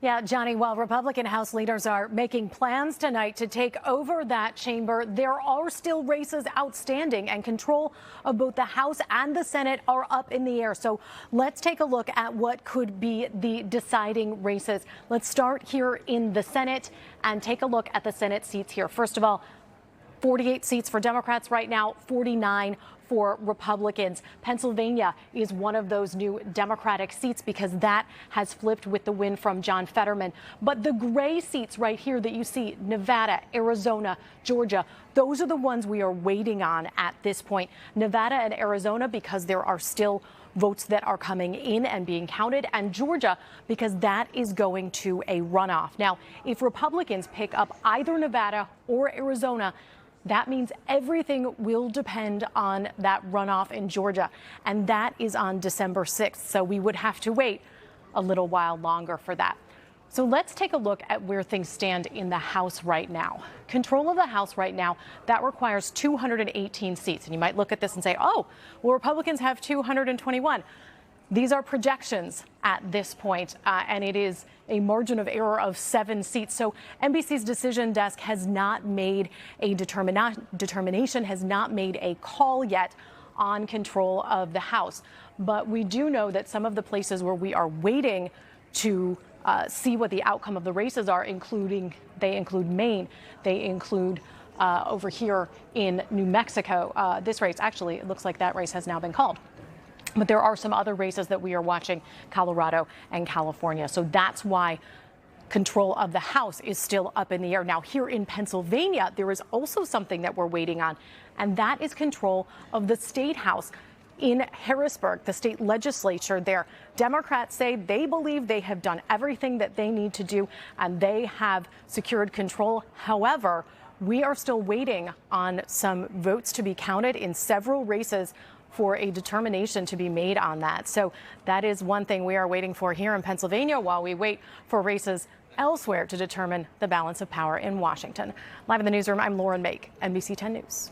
Yeah, Johnny, while Republican House leaders are making plans tonight to take over that chamber, there are still races outstanding, and control of both the House and the Senate are up in the air. So let's take a look at what could be the deciding races. Let's start here in the Senate and take a look at the Senate seats here. First of all, 48 seats for Democrats right now, 49 for Republicans. Pennsylvania is one of those new Democratic seats because that has flipped with the win from John Fetterman. But the gray seats right here that you see, Nevada, Arizona, Georgia, those are the ones we are waiting on at this point. Nevada and Arizona because there are still votes that are coming in and being counted, and Georgia because that is going to a runoff. Now, if Republicans pick up either Nevada or Arizona, that means everything will depend on that runoff in Georgia, and that is on December 6th. So we would have to wait a little while longer for that. So let's take a look at where things stand in the House right now. Control of the House right now, that requires 218 seats. And you might look at this and say, oh, well, Republicans have 221. These are projections at this point, and it is a margin of error of 7 seats. So NBC's decision desk has not made a determination, has not made a call yet on control of the House. But we do know that some of the places where we are waiting to see what the outcome of the races are, they include Maine, they include over here in New Mexico. This race, actually, it looks like that race has now been called. But there are some other races that we are watching, Colorado and California. So that's why control of the House is still up in the air. Now, here in Pennsylvania, there is also something that we're waiting on, and that is control of the state House. In Harrisburg, the state legislature there, Democrats say they believe they have done everything that they need to do, and they have secured control. However, we are still waiting on some votes to be counted in several races for a determination to be made on that. So that is one thing we are waiting for here in Pennsylvania while we wait for races elsewhere to determine the balance of power in Washington. Live in the newsroom, I'm Lauren Mayk, NBC 10 News.